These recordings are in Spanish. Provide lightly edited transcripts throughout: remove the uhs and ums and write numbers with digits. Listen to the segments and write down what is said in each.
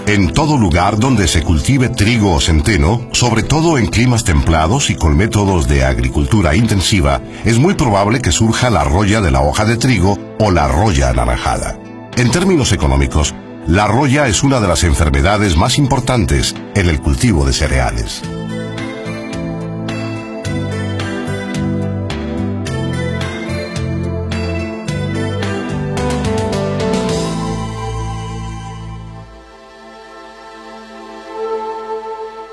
En todo lugar donde se cultive trigo o centeno, sobre todo en climas templados y con métodos de agricultura intensiva, es muy probable que surja la roya de la hoja de trigo o la roya anaranjada. En términos económicos, la roya es una de las enfermedades más importantes en el cultivo de cereales.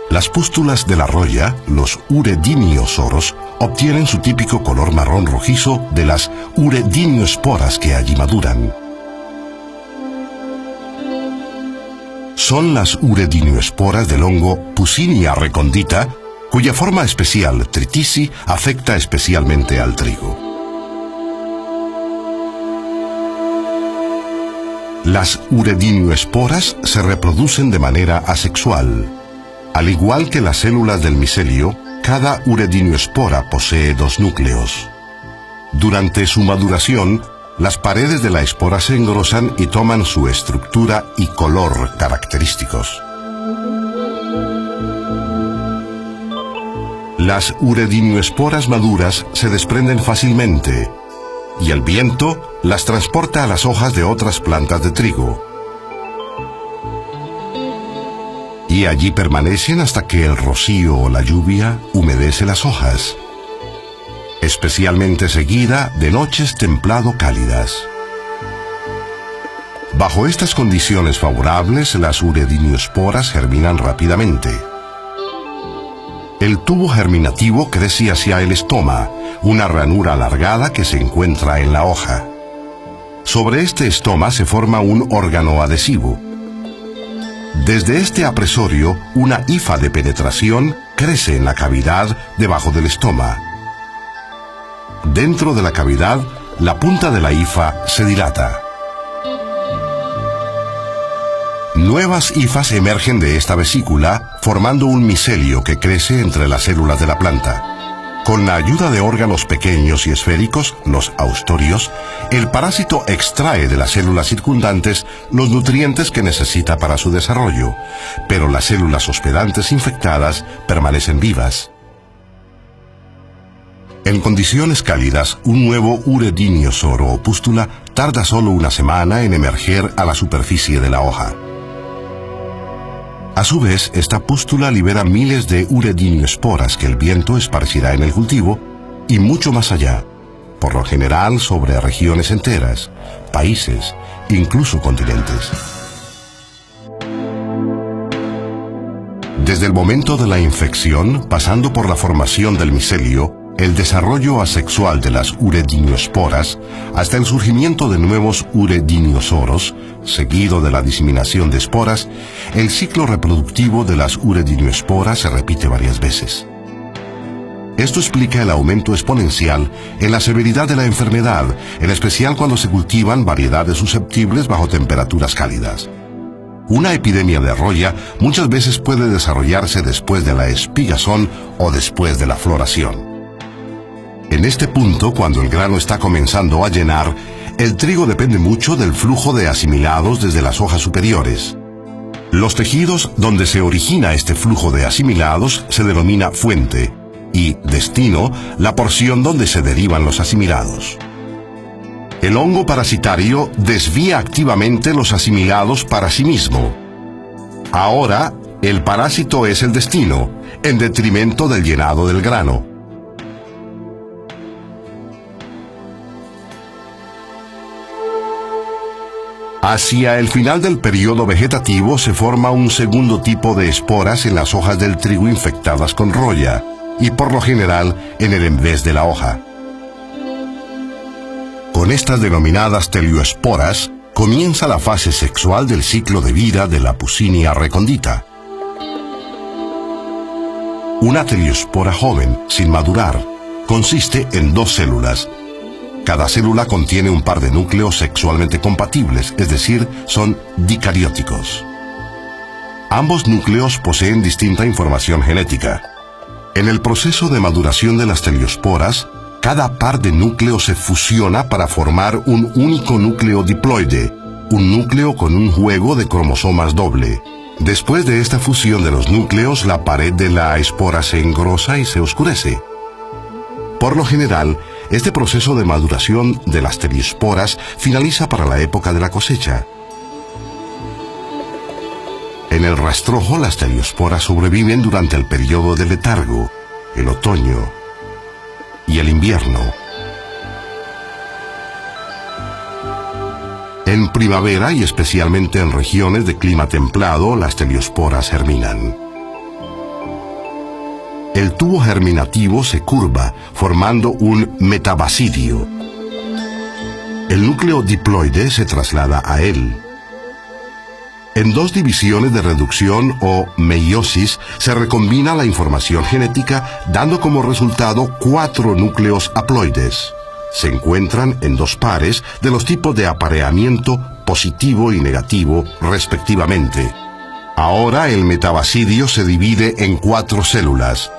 Las pústulas de la roya, los urediniosoros, obtienen su típico color marrón rojizo de las uredinioesporas que allí maduran. Son las uredinioesporas del hongo Puccinia recondita, cuya forma especial, tritici, afecta especialmente al trigo. Las uredinioesporas se reproducen de manera asexual. Al igual que las células del micelio, cada uredinioespora posee 2 núcleos. Durante su maduración, las paredes de la espora se engrosan y toman su estructura y color característicos. Las uredinioesporas maduras se desprenden fácilmente y el viento las transporta a las hojas de otras plantas de trigo. Y allí permanecen hasta que el rocío o la lluvia humedece las hojas, especialmente seguida de noches templado-cálidas. Bajo estas condiciones favorables, las uredinioesporas germinan rápidamente. El tubo germinativo crece hacia el estoma, una ranura alargada que se encuentra en la hoja. Sobre este estoma se forma un órgano adhesivo. Desde este apresorio, una hifa de penetración crece en la cavidad debajo del estoma. Dentro de la cavidad, la punta de la hifa se dilata. Nuevas hifas emergen de esta vesícula, formando un micelio que crece entre las células de la planta. Con la ayuda de órganos pequeños y esféricos, los haustorios, el parásito extrae de las células circundantes los nutrientes que necesita para su desarrollo, pero las células hospedantes infectadas permanecen vivas. En condiciones cálidas, un nuevo urediniosoro o pústula tarda solo una semana en emerger a la superficie de la hoja. A su vez, esta pústula libera miles de uredinioesporas que el viento esparcirá en el cultivo y mucho más allá, por lo general sobre regiones enteras, países, incluso continentes. Desde el momento de la infección, pasando por la formación del micelio, el desarrollo asexual de las uredinioesporas, hasta el surgimiento de nuevos urediniosoros, seguido de la diseminación de esporas, el ciclo reproductivo de las uredinioesporas se repite varias veces. Esto explica el aumento exponencial en la severidad de la enfermedad, en especial cuando se cultivan variedades susceptibles bajo temperaturas cálidas. Una epidemia de roya muchas veces puede desarrollarse después de la espigazón o después de la floración. En este punto, cuando el grano está comenzando a llenar, el trigo depende mucho del flujo de asimilados desde las hojas superiores. Los tejidos donde se origina este flujo de asimilados se denomina fuente y destino la porción donde se derivan los asimilados. El hongo parasitario desvía activamente los asimilados para sí mismo. Ahora, el parásito es el destino, en detrimento del llenado del grano. Hacia el final del periodo vegetativo se forma un segundo tipo de esporas en las hojas del trigo infectadas con roya, y por lo general en el envés de la hoja. Con estas denominadas telioesporas comienza la fase sexual del ciclo de vida de la Puccinia recondita. Una telioespora joven, sin madurar, consiste en 2 células. Cada célula contiene un par de núcleos sexualmente compatibles, es decir, son dicarióticos. Ambos núcleos poseen distinta información genética. En el proceso de maduración de las telioesporas, cada par de núcleos se fusiona para formar un único núcleo diploide, un núcleo con un juego de cromosomas doble. Después de esta fusión de los núcleos, la pared de la espora se engrosa y se oscurece. Por lo general, este proceso de maduración de las teliosporas finaliza para la época de la cosecha. En el rastrojo, las teliosporas sobreviven durante el periodo de letargo, el otoño y el invierno. En primavera y especialmente en regiones de clima templado, las teliosporas germinan. El tubo germinativo se curva, formando un metabasidio. El núcleo diploide se traslada a él. En dos divisiones de reducción o meiosis se recombina la información genética, dando como resultado 4 núcleos haploides. Se encuentran en 2 pares de los tipos de apareamiento positivo y negativo, respectivamente. Ahora el metabasidio se divide en 4 células.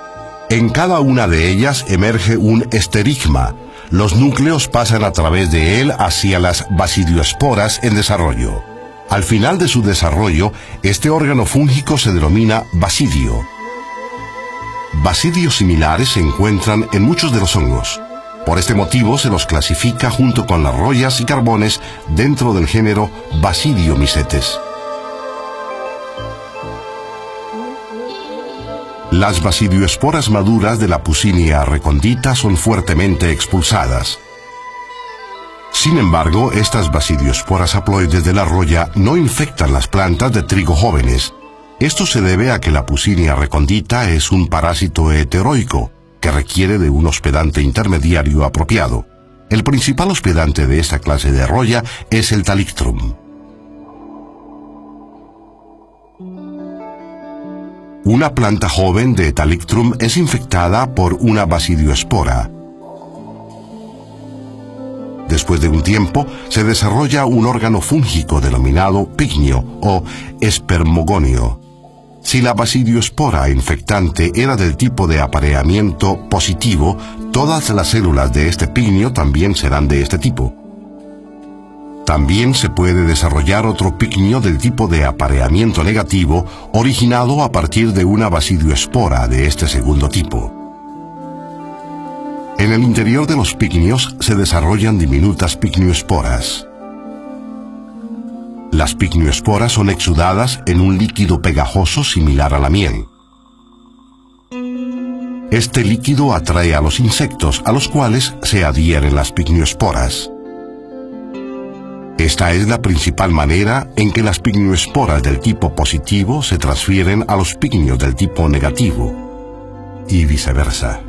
En cada una de ellas emerge un esterigma. Los núcleos pasan a través de él hacia las basidioesporas en desarrollo. Al final de su desarrollo, este órgano fúngico se denomina basidio. Basidios similares se encuentran en muchos de los hongos. Por este motivo se los clasifica junto con las rollas y carbones dentro del género Basidiomycetes. Las basidioesporas maduras de la Puccinia recondita son fuertemente expulsadas. Sin embargo, estas basidioesporas haploides de la roya no infectan las plantas de trigo jóvenes. Esto se debe a que la Puccinia recondita es un parásito heteroico que requiere de un hospedante intermediario apropiado. El principal hospedante de esta clase de roya es el Thalictrum. Una planta joven de Thalictrum es infectada por una basidioespora. Después de un tiempo, se desarrolla un órgano fúngico denominado pignio o espermogonio. Si la basidioespora infectante era del tipo de apareamiento positivo, todas las células de este pignio también serán de este tipo. También se puede desarrollar otro pignio del tipo de apareamiento negativo, originado a partir de una basidioespora de este segundo tipo. En el interior de los pignios se desarrollan diminutas pignioesporas. Las pignioesporas son exudadas en un líquido pegajoso similar a la miel. Este líquido atrae a los insectos, a los cuales se adhieren las pignioesporas. Esta es la principal manera en que las pignioesporas del tipo positivo se transfieren a los pignios del tipo negativo, y viceversa.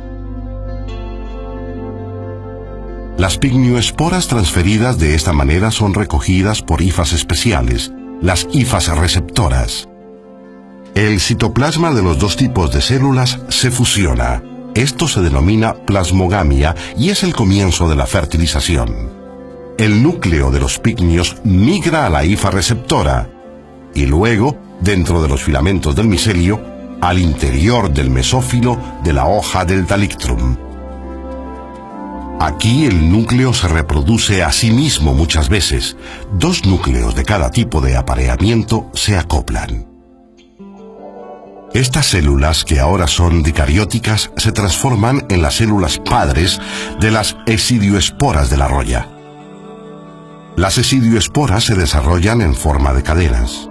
Las pignioesporas transferidas de esta manera son recogidas por hifas especiales, las hifas receptoras. El citoplasma de los dos tipos de células se fusiona. Esto se denomina plasmogamia y es el comienzo de la fertilización. El núcleo de los pignios migra a la hifa receptora y luego, dentro de los filamentos del micelio, al interior del mesófilo de la hoja del Thalictrum. Aquí el núcleo se reproduce a sí mismo muchas veces. 2 núcleos de cada tipo de apareamiento se acoplan. Estas células, que ahora son dicarióticas, se transforman en las células padres de las esidioesporas de la roya. Las esidioesporas se desarrollan en forma de cadenas.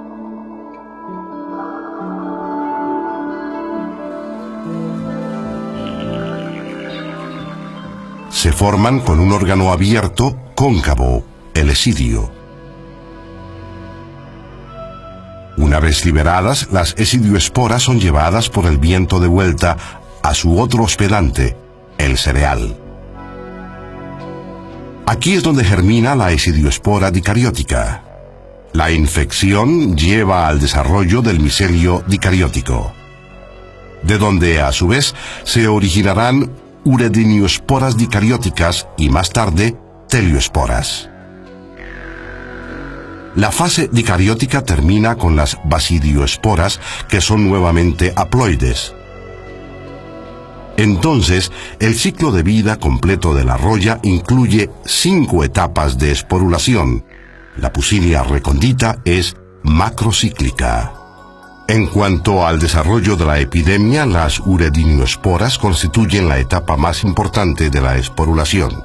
Se forman con un órgano abierto, cóncavo, el esidio. Una vez liberadas, las esidioesporas son llevadas por el viento de vuelta a su otro hospedante, el cereal. Aquí es donde germina la esidioespora dicariótica. La infección lleva al desarrollo del micelio dicariótico, de donde a su vez se originarán uredinioesporas dicarióticas y más tarde telioesporas. La fase dicariótica termina con las basidioesporas, que son nuevamente haploides. Entonces, el ciclo de vida completo de la roya incluye 5 etapas de esporulación. La Puccinia recondita es macrocíclica. En cuanto al desarrollo de la epidemia, las uredinioesporas constituyen la etapa más importante de la esporulación.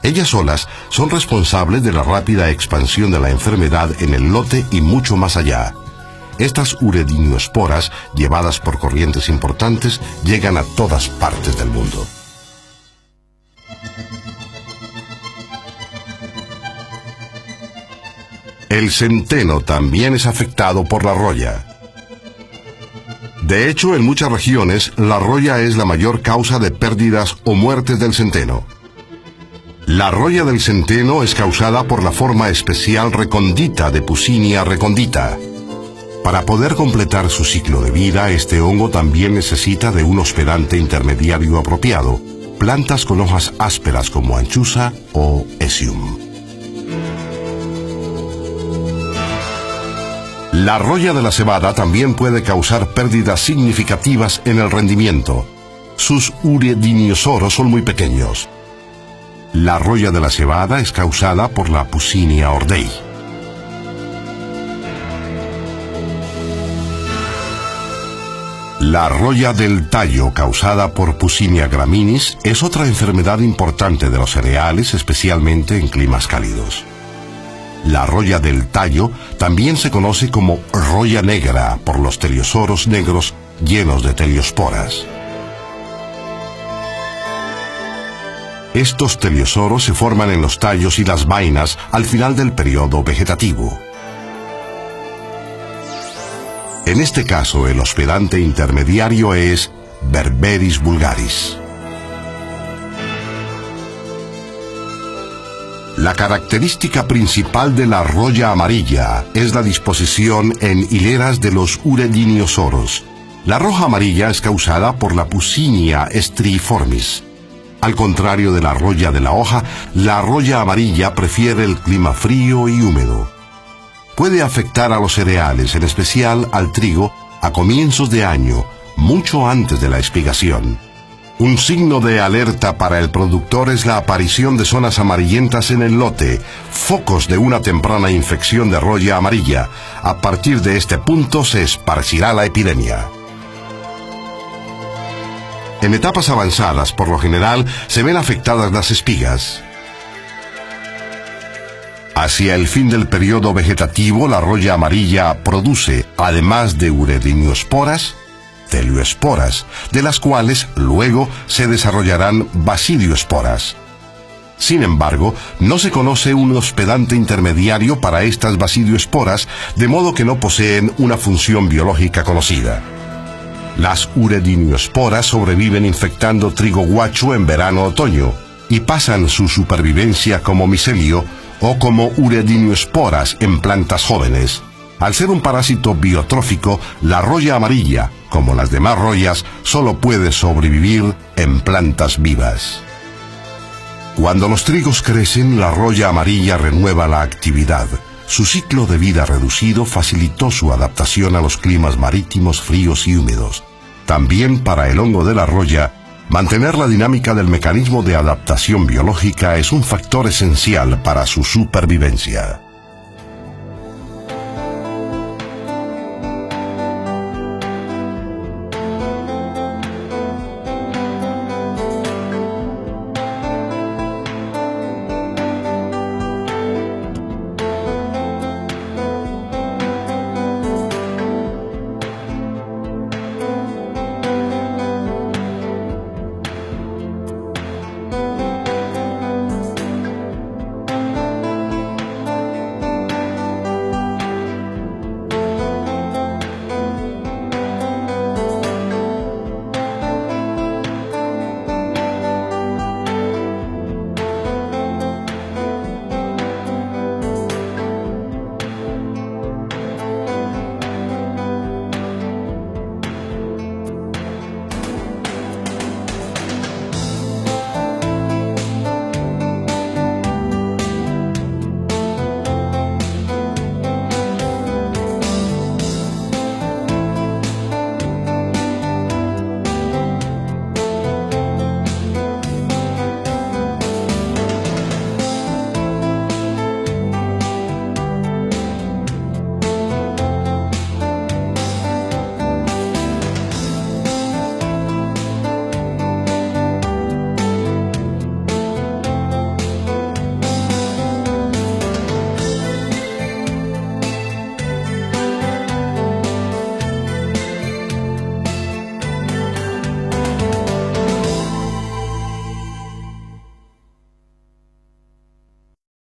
Ellas solas son responsables de la rápida expansión de la enfermedad en el lote y mucho más allá. Estas uredinioesporas, llevadas por corrientes importantes, llegan a todas partes del mundo. El centeno también es afectado por la roya. De hecho, en muchas regiones, la roya es la mayor causa de pérdidas o muertes del centeno. La roya del centeno es causada por la forma especial recondita de Puccinia recondita. Para poder completar su ciclo de vida, este hongo también necesita de un hospedante intermediario apropiado, plantas con hojas ásperas como anchusa o Ezium. La roya de la cebada también puede causar pérdidas significativas en el rendimiento. Sus urediniosoros son muy pequeños. La roya de la cebada es causada por la Puccinia ordei. La roya del tallo causada por Puccinia graminis es otra enfermedad importante de los cereales, especialmente en climas cálidos. La roya del tallo también se conoce como roya negra por los teliosoros negros llenos de teliosporas. Estos teliosoros se forman en los tallos y las vainas al final del periodo vegetativo. En este caso, el hospedante intermediario es Berberis vulgaris. La característica principal de la roya amarilla es la disposición en hileras de los urediniosoros. La roja amarilla es causada por la Puccinia striiformis. Al contrario de la roya de la hoja, la roya amarilla prefiere el clima frío y húmedo. Puede afectar a los cereales, en especial al trigo, a comienzos de año, mucho antes de la espigación. Un signo de alerta para el productor es la aparición de zonas amarillentas en el lote, focos de una temprana infección de roya amarilla. A partir de este punto se esparcirá la epidemia. En etapas avanzadas, por lo general, se ven afectadas las espigas. Hacia el fin del periodo vegetativo, la roya amarilla produce, además de uredinioesporas, telioesporas, de las cuales luego se desarrollarán basidioesporas. Sin embargo, no se conoce un hospedante intermediario para estas basidioesporas, de modo que no poseen una función biológica conocida. Las uredinioesporas sobreviven infectando trigo guacho en verano-otoño y pasan su supervivencia como micelio o como uredinioesporas en plantas jóvenes. Al ser un parásito biotrófico, la roya amarilla, como las demás royas, solo puede sobrevivir en plantas vivas. Cuando los trigos crecen, la roya amarilla renueva la actividad. Su ciclo de vida reducido facilitó su adaptación a los climas marítimos fríos y húmedos. También para el hongo de la roya, mantener la dinámica del mecanismo de adaptación biológica es un factor esencial para su supervivencia.